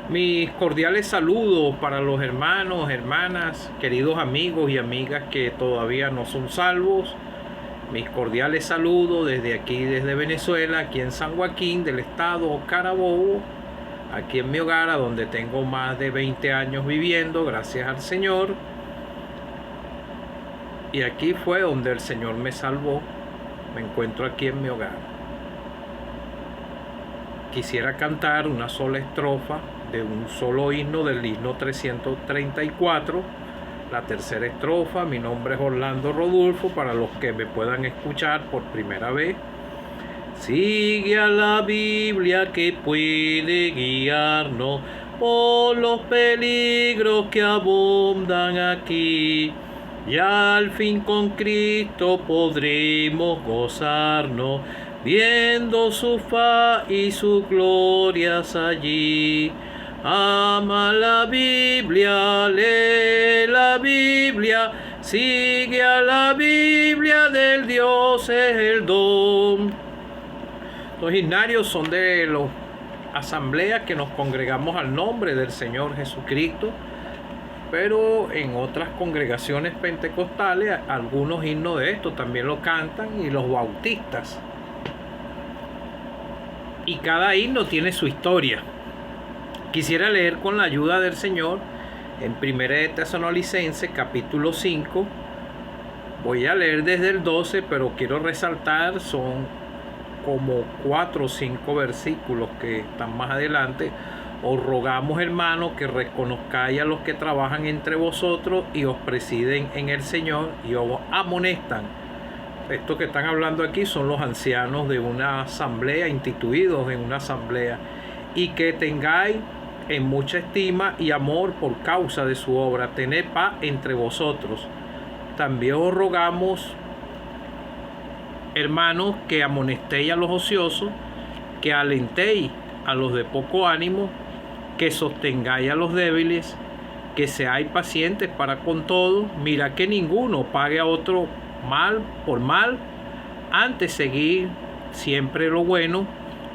Mis cordiales saludos para los hermanos, hermanas, queridos amigos y amigas que todavía no son salvos. Mis cordiales saludos desde aquí, desde Venezuela, aquí en San Joaquín del estado Carabobo, aquí en mi hogar, a donde tengo más de 20 años viviendo, gracias al Señor. Y aquí fue donde el Señor me salvó. Me encuentro aquí en mi hogar. Quisiera cantar una sola estrofa de un solo himno, del himno 334, la tercera estrofa. Mi nombre es Orlando Rodulfo, para los que me puedan escuchar por primera vez. Sigue a la Biblia que puede guiarnos por los peligros que abundan aquí, y al fin con Cristo podremos gozarnos, viendo su faz y sus glorias allí. Ama la Biblia, lee la Biblia, sigue a la Biblia, del Dios es el don. Los himnarios son de las asambleas que nos congregamos al nombre del Señor Jesucristo, pero en otras congregaciones pentecostales algunos himnos de estos también lo cantan, y los bautistas. Y cada himno tiene su historia. Quisiera leer con la ayuda del Señor en 1 de Tesalonicenses capítulo 5. Voy a leer desde el 12, pero quiero resaltar, son como 4 o 5 versículos que están más adelante. Os rogamos, hermanos, que reconozcáis a los que trabajan entre vosotros y os presiden en el Señor y os amonestan. Estos que están hablando aquí son los ancianos de una asamblea, instituidos en una asamblea, y que tengáis en mucha estima y amor por causa de su obra. Tened paz entre vosotros. También os rogamos, hermanos, que amonestéis a los ociosos, que alentéis a los de poco ánimo, que sostengáis a los débiles, que seáis pacientes para con todos. Mira que ninguno pague a otro mal por mal, antes seguir siempre lo bueno,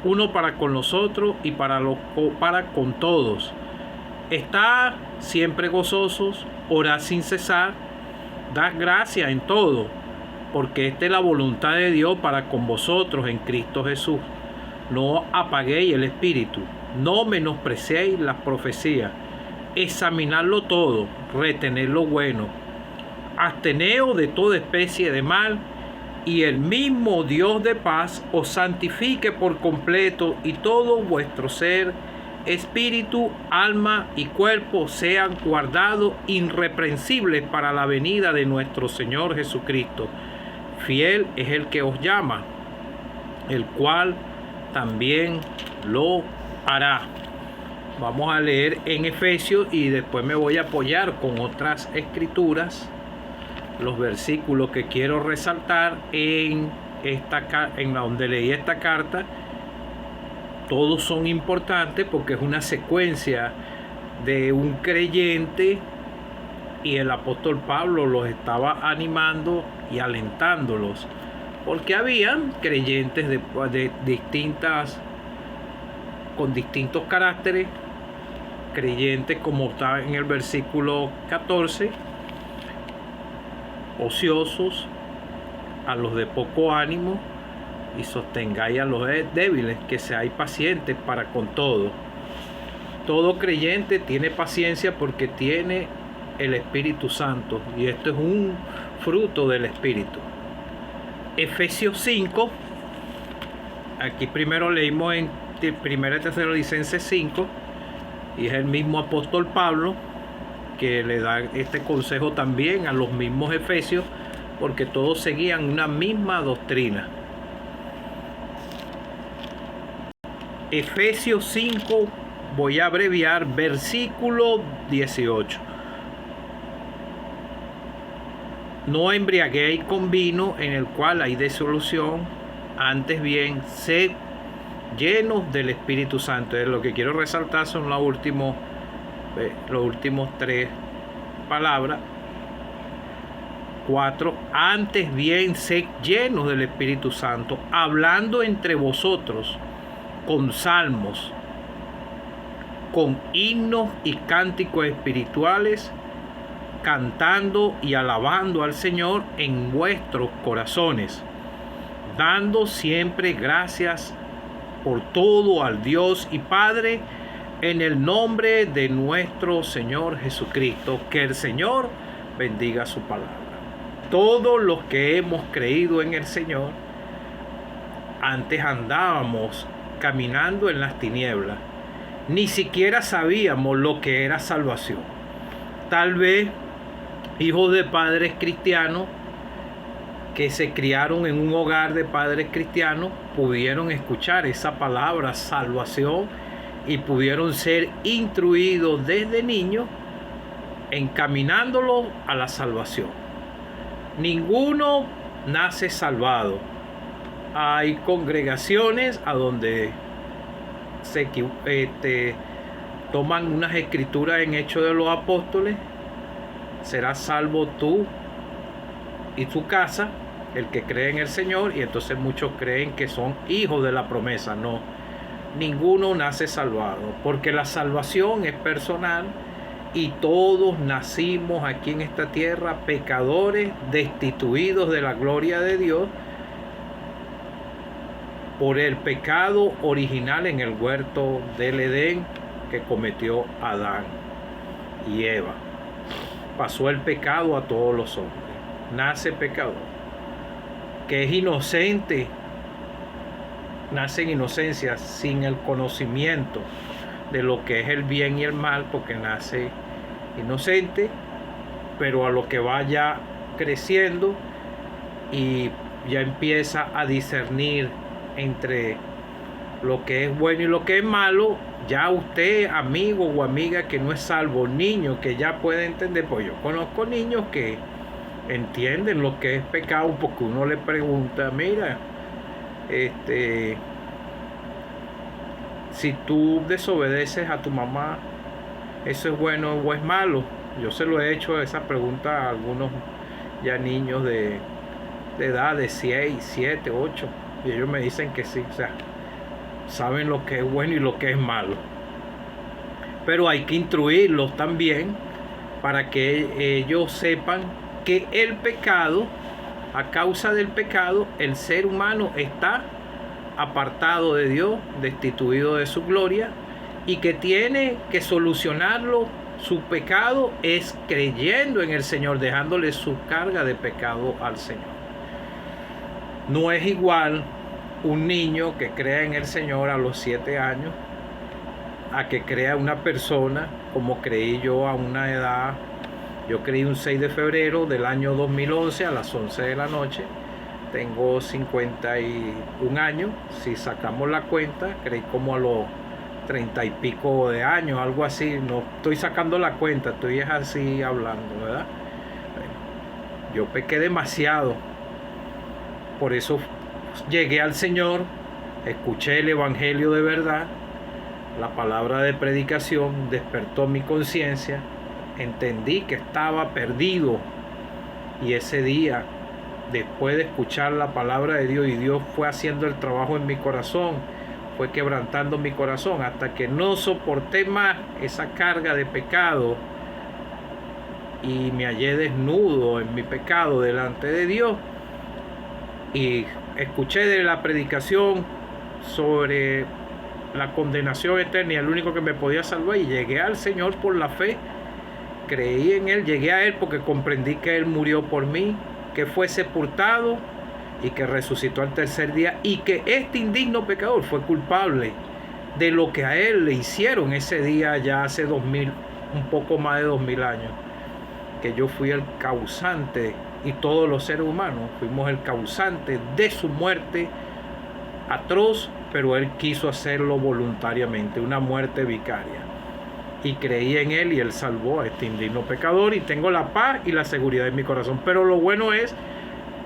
uno para con los otros y para con todos. Estad siempre gozosos, orad sin cesar, dad gracias en todo, porque esta es la voluntad de Dios para con vosotros en Cristo Jesús. No apaguéis el espíritu, no menospreciéis las profecías, examinadlo todo, retened lo bueno, absteneos de toda especie de mal, y el mismo Dios de paz os santifique por completo, y todo vuestro ser, espíritu, alma y cuerpo sean guardados irreprensibles para la venida de nuestro Señor Jesucristo. Fiel es el que os llama, el cual también lo hará. Vamos a leer en Efesios y después me voy a apoyar con otras escrituras. Los versículos que quiero resaltar en donde leí esta carta, todos son importantes porque es una secuencia de un creyente, y el apóstol Pablo los estaba animando y alentándolos, porque habían creyentes con distintos caracteres. Creyentes, como está en el versículo 14, ociosos, a los de poco ánimo, y sostengáis a los débiles, que seáis pacientes para con todo. Todo creyente tiene paciencia porque tiene el Espíritu Santo, y esto es un fruto del Espíritu. Efesios 5, aquí primero leímos en 1 Tesalonicenses 5, y es el mismo apóstol Pablo que le da este consejo también a los mismos efesios, porque todos seguían una misma doctrina. Efesios 5, voy a abreviar, versículo 18. No embriaguéis con vino, en el cual hay disolución, antes bien sed llenos del Espíritu Santo. Lo que quiero resaltar son los últimos 3 palabras. 4. Antes bien sed llenos del Espíritu Santo, hablando entre vosotros con salmos, con himnos y cánticos espirituales, cantando y alabando al Señor en vuestros corazones, dando siempre gracias por todo al Dios y Padre, en el nombre de nuestro Señor Jesucristo. Que el Señor bendiga su palabra. Todos los que hemos creído en el Señor, antes andábamos caminando en las tinieblas. Ni siquiera sabíamos lo que era salvación. Tal vez hijos de padres cristianos que se criaron en un hogar de padres cristianos pudieron escuchar esa palabra salvación y pudieron ser instruidos desde niños encaminándolos a la salvación. Ninguno nace salvado. Hay congregaciones a donde se toman unas escrituras en Hechos de los Apóstoles: serás salvo tú y tu casa, el que cree en el Señor. Y entonces muchos creen que son hijos de la promesa. No, ninguno nace salvado, porque la salvación es personal y todos nacimos aquí en esta tierra pecadores, destituidos de la gloria de Dios por el pecado original en el huerto del Edén que cometió Adán y Eva. Pasó el pecado a todos los hombres. Nace pecador, que es inocente, nace en inocencia, sin el conocimiento de lo que es el bien y el mal, porque nace inocente, pero a lo que vaya creciendo y ya empieza a discernir entre lo que es bueno y lo que es malo, ya usted, amigo o amiga que no es salvo, niño que ya puede entender, pues yo conozco niños que entienden lo que es pecado, porque uno le pregunta: mira, si tú desobedeces a tu mamá, ¿eso es bueno o es malo? Yo se lo he hecho esa pregunta a algunos ya niños de edad de 6, 7, 8, y ellos me dicen que sí. O sea, saben lo que es bueno y lo que es malo. Pero hay que instruirlos también para que ellos sepan que el pecado, a causa del pecado, el ser humano está apartado de Dios, destituido de su gloria, y que tiene que solucionarlo, su pecado, es creyendo en el Señor, dejándole su carga de pecado al Señor. No es igual un niño que crea en el Señor a los 7 años a que crea una persona como creí yo a una edad. Yo creí un 6 de febrero del año 2011 a las 11 de la noche. Tengo 51 años. Si sacamos la cuenta, creí como a los 30 y pico de años, algo así. No estoy sacando la cuenta, estoy así hablando, ¿verdad? Bueno, yo pequé demasiado. Por eso llegué al Señor, escuché el Evangelio de verdad, la palabra de predicación despertó mi conciencia, entendí que estaba perdido, y ese día, después de escuchar la palabra de Dios, y Dios fue haciendo el trabajo en mi corazón, fue quebrantando mi corazón hasta que no soporté más esa carga de pecado y me hallé desnudo en mi pecado delante de Dios, y escuché de la predicación sobre la condenación eterna y el único que me podía salvar, y llegué al Señor por la fe. Creí en Él, llegué a Él porque comprendí que Él murió por mí, que fue sepultado y que resucitó al tercer día, y que este indigno pecador fue culpable de lo que a Él le hicieron ese día ya hace 2000, un poco más de 2000 años, que yo fui el causante, y todos los seres humanos fuimos el causante de su muerte atroz, pero Él quiso hacerlo voluntariamente, una muerte vicaria. Y creí en Él y Él salvó a este indigno pecador, y tengo la paz y la seguridad en mi corazón. Pero lo bueno es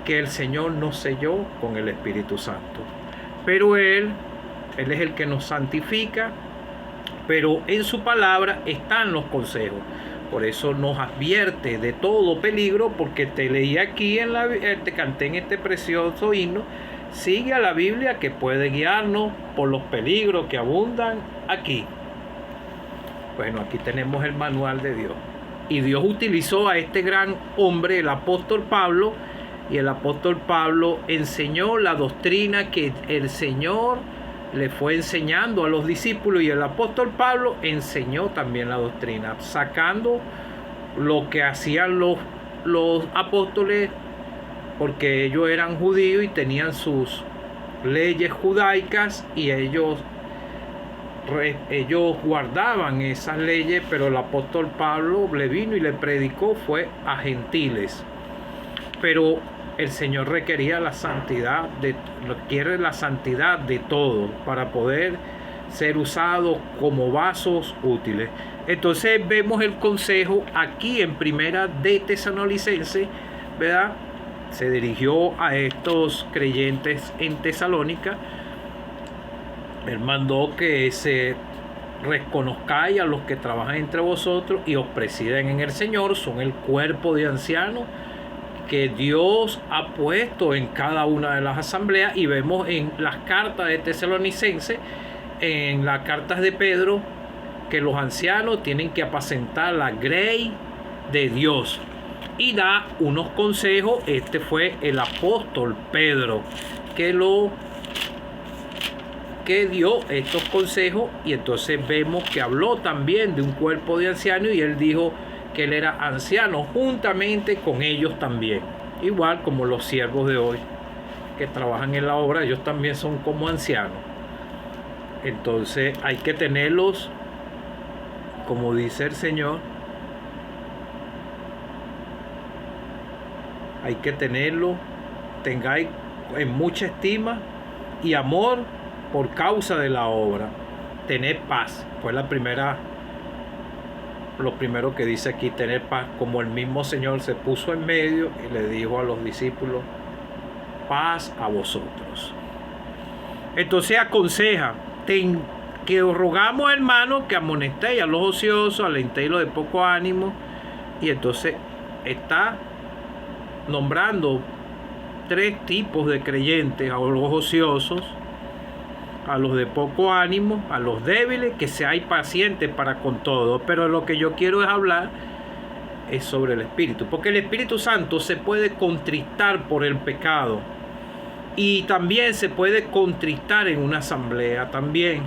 que el Señor nos selló con el Espíritu Santo. Pero Él es el que nos santifica, pero en su palabra están los consejos. Por eso nos advierte de todo peligro, porque te leí aquí, te canté en este precioso himno: sigue a la Biblia que puede guiarnos por los peligros que abundan aquí. Bueno, aquí tenemos el manual de Dios. Y Dios utilizó a este gran hombre, el apóstol Pablo, y el apóstol Pablo enseñó la doctrina que el Señor le fue enseñando a los discípulos, y el apóstol Pablo enseñó también la doctrina, sacando lo que hacían los apóstoles, porque ellos eran judíos y tenían sus leyes judaicas, y ellos guardaban esas leyes, pero el apóstol Pablo le vino y le predicó fue a gentiles. Pero el Señor requería la santidad, requiere la santidad de todos para poder ser usados como vasos útiles. Entonces vemos el consejo aquí en Primera de Tesalonicenses, ¿verdad? Se dirigió a estos creyentes en Tesalónica. Él mandó que se reconozcáis a los que trabajan entre vosotros y os presiden en el Señor, son el cuerpo de ancianos que Dios ha puesto en cada una de las asambleas, y vemos en las cartas de Tesalonicenses, en las cartas de Pedro, que los ancianos tienen que apacentar la grey de Dios, y da unos consejos. Este fue el apóstol Pedro que dio estos consejos, y entonces vemos que habló también de un cuerpo de ancianos, y él dijo que él era anciano juntamente con ellos también, igual como los siervos de hoy que trabajan en la obra, ellos también son como ancianos. Entonces hay que tenerlos, como dice el Señor, hay que tenerlos, tengáis en mucha estima y amor por causa de la obra. Tener paz, fue lo primero que dice aquí, tener paz, como el mismo Señor se puso en medio y le dijo a los discípulos: paz a vosotros. Entonces aconseja que os rogamos, hermanos, que amonestéis a los ociosos, alentéis los de poco ánimo. Y entonces está nombrando 3 tipos de creyentes: a los ociosos, a los de poco ánimo, a los débiles, que seáis pacientes para con todo. Pero lo que yo quiero es hablar es sobre el Espíritu, porque el Espíritu Santo se puede contristar por el pecado, y también se puede contristar en una asamblea también,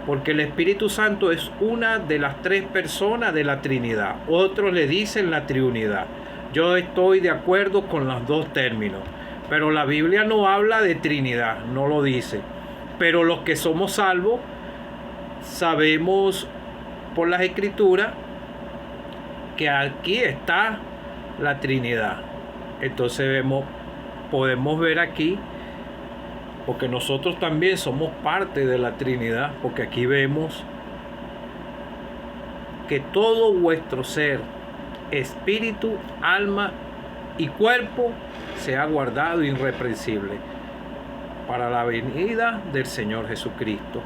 porque el Espíritu Santo es una de las 3 personas de la Trinidad. Otros le dicen la Triunidad. Yo estoy de acuerdo con los 2 términos, pero la Biblia no habla de Trinidad, no lo dice. Pero los que somos salvos sabemos por las Escrituras que aquí está la Trinidad. Entonces podemos ver aquí, porque nosotros también somos parte de la Trinidad, porque aquí vemos que todo vuestro ser, espíritu, alma y cuerpo, sea guardado irreprensible para la venida del Señor Jesucristo,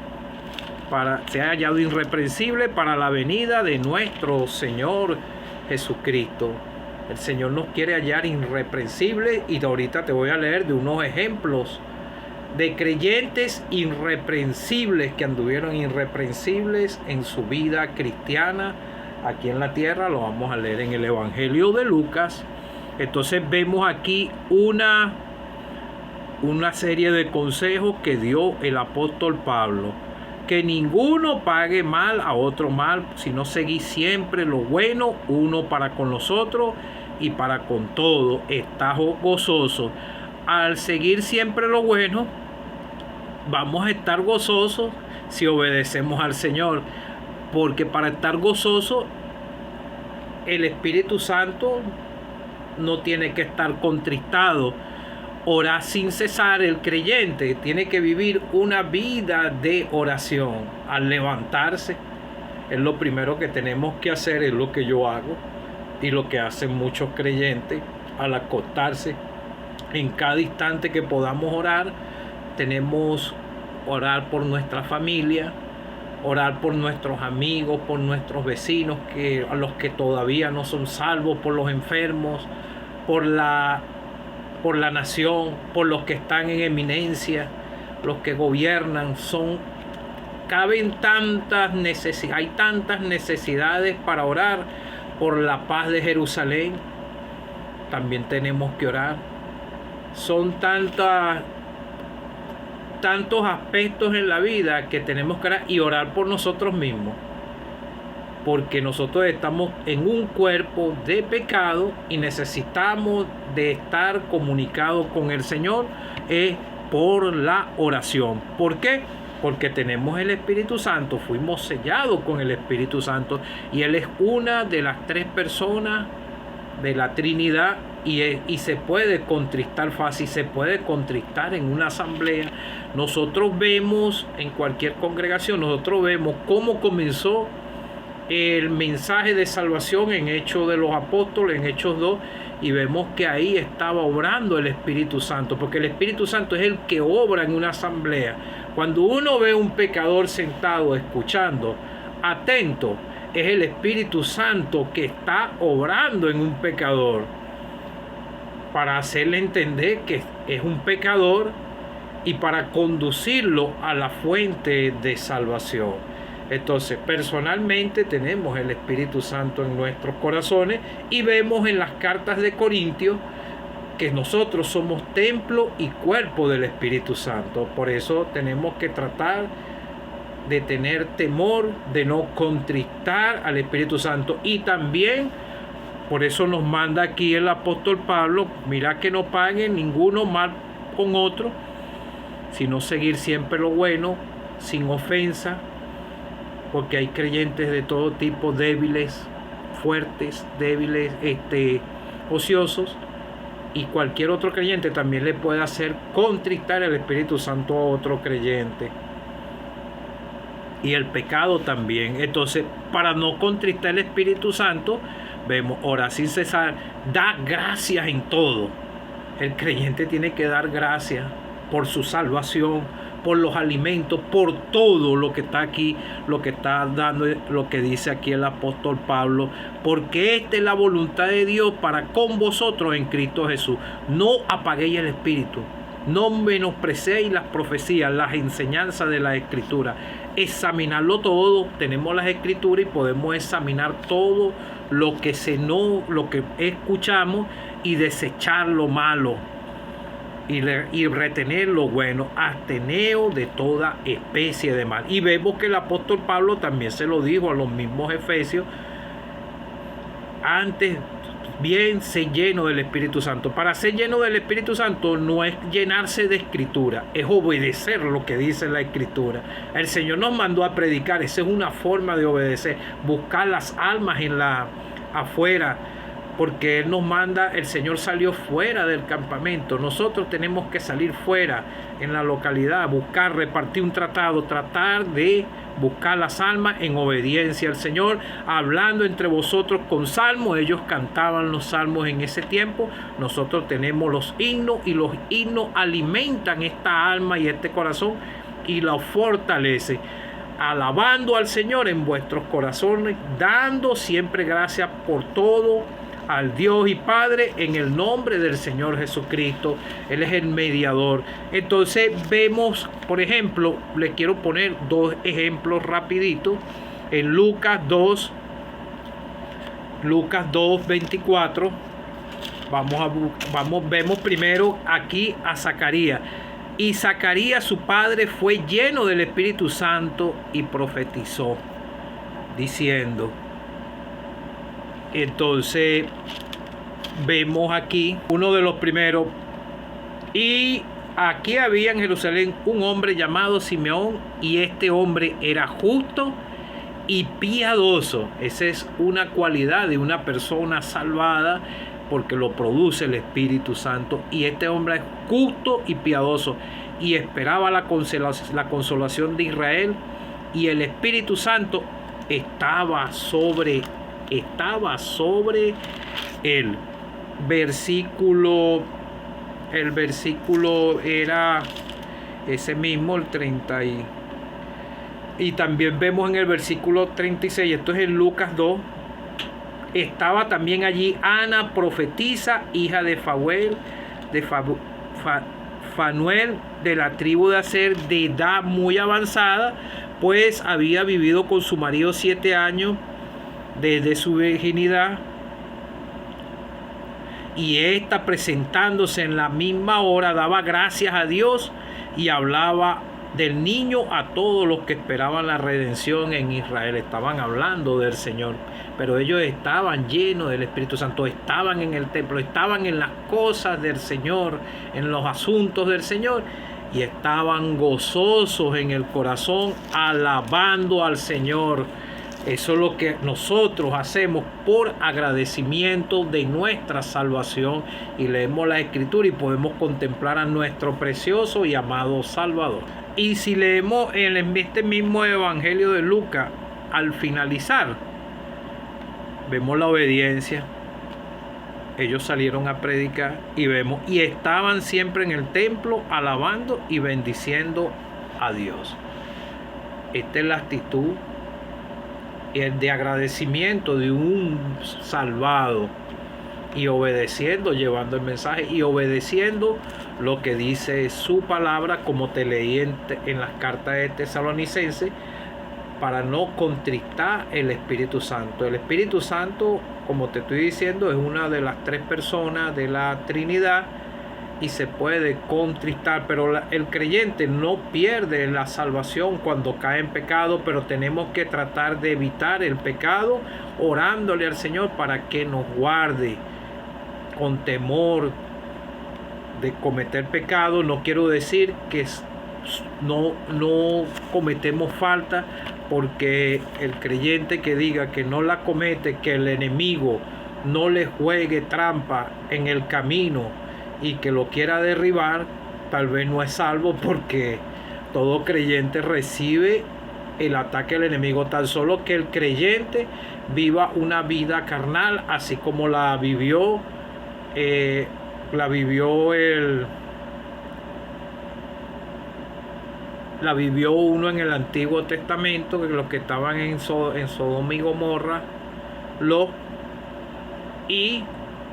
se ha hallado irreprensible para la venida de nuestro Señor Jesucristo. El Señor nos quiere hallar irreprensible, y ahorita te voy a leer de unos ejemplos de creyentes irreprensibles que anduvieron irreprensibles en su vida cristiana aquí en la tierra. Lo vamos a leer en el Evangelio de Lucas. Entonces vemos aquí una serie de consejos que dio el apóstol Pablo: que ninguno pague mal a otro mal, sino seguir siempre lo bueno uno para con los otros y para con todo. Está gozoso. Al seguir siempre lo bueno, vamos a estar gozosos si obedecemos al Señor, porque para estar gozoso el Espíritu Santo no tiene que estar contristado. Orar sin cesar, el creyente tiene que vivir una vida de oración. Al levantarse, es lo primero que tenemos que hacer, es lo que yo hago y lo que hacen muchos creyentes. Al acostarse, en cada instante que podamos orar, tenemos orar por nuestra familia, orar por nuestros amigos, por nuestros vecinos, a los que todavía no son salvos, por los enfermos, por la nación, por los que están en eminencia, los que gobiernan. caben tantas necesidades, hay tantas necesidades para orar por la paz de Jerusalén. También tenemos que orar. Son tantos aspectos en la vida que tenemos que orar y orar por nosotros mismos, porque nosotros estamos en un cuerpo de pecado y necesitamos de estar comunicados con el Señor por la oración. ¿Por qué? Porque tenemos el Espíritu Santo, fuimos sellados con el Espíritu Santo y Él es una de las 3 personas de la Trinidad y se puede contristar fácil, se puede contristar en una asamblea. Nosotros vemos en cualquier congregación, nosotros vemos cómo comenzó el mensaje de salvación en Hechos de los Apóstoles, en Hechos 2, y vemos que ahí estaba obrando el Espíritu Santo, porque el Espíritu Santo es el que obra en una asamblea. Cuando uno ve un pecador sentado escuchando, atento, es el Espíritu Santo que está obrando en un pecador para hacerle entender que es un pecador y para conducirlo a la fuente de salvación. Entonces, personalmente tenemos el Espíritu Santo en nuestros corazones y vemos en las cartas de Corintios que nosotros somos templo y cuerpo del Espíritu Santo. Por eso tenemos que tratar de tener temor, de no contristar al Espíritu Santo. Y también, por eso nos manda aquí el apóstol Pablo, mira que no paguen ninguno mal con otro, sino seguir siempre lo bueno, sin ofensa, porque hay creyentes de todo tipo, débiles, fuertes, débiles, ociosos, y cualquier otro creyente también le puede hacer contristar el Espíritu Santo a otro creyente. Y el pecado también. Entonces, para no contristar el Espíritu Santo, vemos orar sin cesar, da gracias en todo. El creyente tiene que dar gracias por su salvación, por los alimentos, por todo lo que está aquí, lo que está dando, lo que dice aquí el apóstol Pablo, porque esta es la voluntad de Dios para con vosotros en Cristo Jesús. No apaguéis el espíritu, no menosprecéis las profecías, las enseñanzas de la Escritura. Examinarlo todo, tenemos las Escrituras y podemos examinar todo lo que escuchamos y desechar lo malo y retener lo bueno, absteneos de toda especie de mal. Y vemos que el apóstol Pablo también se lo dijo a los mismos efesios: antes bien ser lleno del Espíritu Santo. Para ser lleno del Espíritu Santo no es llenarse de escritura, es obedecer lo que dice la Escritura. El Señor nos mandó a predicar, esa es una forma de obedecer, buscar las almas afuera, porque Él nos manda. El Señor salió fuera del campamento, nosotros tenemos que salir fuera en la localidad, buscar, repartir un tratado, tratar de buscar las almas en obediencia al Señor, hablando entre vosotros con salmos. Ellos cantaban los salmos en ese tiempo, nosotros tenemos los himnos, y los himnos alimentan esta alma y este corazón y la fortalece. Alabando al Señor en vuestros corazones, dando siempre gracias por todo al Dios y Padre en el nombre del Señor Jesucristo. Él es el mediador. Entonces vemos, por ejemplo, les quiero poner 2 ejemplos rapiditos. En Lucas 2:24, vemos primero aquí a Zacarías. Y Zacarías, su padre, fue lleno del Espíritu Santo y profetizó, diciendo. Entonces vemos aquí uno de los primeros: y aquí había en Jerusalén un hombre llamado Simeón, y este hombre era justo y piadoso. Esa es una cualidad de una persona salvada, porque lo produce el Espíritu Santo. Y este hombre es justo y piadoso, y esperaba la consolación de Israel, y el Espíritu Santo estaba sobre él. El versículo era ese mismo, el 30 y también vemos en el versículo 36, esto es en Lucas 2. Estaba también allí Ana, profetisa, hija de Fanuel, de la tribu de Aser, de edad muy avanzada, pues había vivido con su marido 7 años desde su virginidad, y ésta, presentándose en la misma hora, daba gracias a Dios y hablaba del niño a todos los que esperaban la redención en Israel. Estaban hablando del Señor, pero ellos estaban llenos del Espíritu Santo, estaban en el templo, estaban en las cosas del Señor, en los asuntos del Señor, y estaban gozosos en el corazón, alabando al Señor. Eso es lo que nosotros hacemos por agradecimiento de nuestra salvación, y leemos la Escritura y podemos contemplar a nuestro precioso y amado Salvador. Y si leemos en este mismo Evangelio de Lucas, al finalizar, vemos la obediencia. Ellos salieron a predicar y estaban siempre en el templo alabando y bendiciendo a Dios. Esta es la actitud de agradecimiento de un salvado, y obedeciendo, llevando el mensaje y obedeciendo lo que dice su palabra, como te leí en las cartas de Tesalonicenses, para no contristar el Espíritu Santo. El Espíritu Santo, como te estoy diciendo, es una de las 3 personas de la Trinidad y se puede contristar, pero el creyente no pierde la salvación cuando cae en pecado, pero tenemos que tratar de evitar el pecado orándole al Señor para que nos guarde con temor de cometer pecado. No quiero decir que no cometemos falta, porque el creyente que diga que no la comete, que el enemigo no le juegue trampa en el camino y que lo quiera derribar, tal vez no es salvo, porque todo creyente recibe el ataque del enemigo, tan solo que el creyente viva una vida carnal, así como la vivió uno en el Antiguo Testamento, que los que estaban en Sodoma y Gomorra, y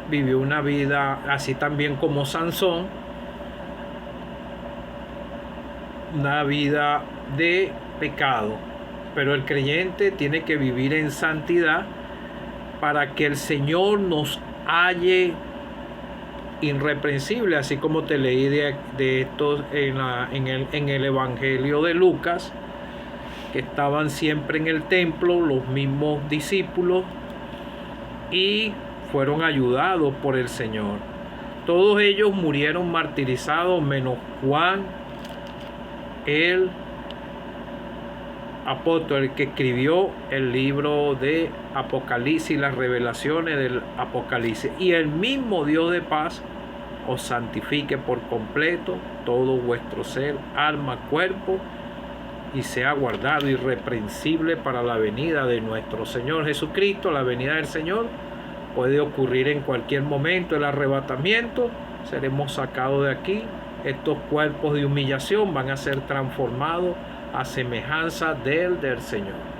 vivió una vida así también como Sansón, una vida de pecado. Pero el creyente tiene que vivir en santidad para que el Señor nos halle irreprensible, así como te leí de estos en el Evangelio de Lucas, que estaban siempre en el templo los mismos discípulos y fueron ayudados por el Señor. Todos ellos murieron martirizados, menos Juan, el apóstol, el que escribió el libro de Apocalipsis, las revelaciones del Apocalipsis. Y el mismo Dios de paz os santifique por completo todo vuestro ser, alma, cuerpo, y sea guardado irreprensible para la venida de nuestro Señor Jesucristo. La venida del Señor puede ocurrir en cualquier momento. El arrebatamiento, seremos sacados de aquí. Estos cuerpos de humillación van a ser transformados a semejanza del Señor.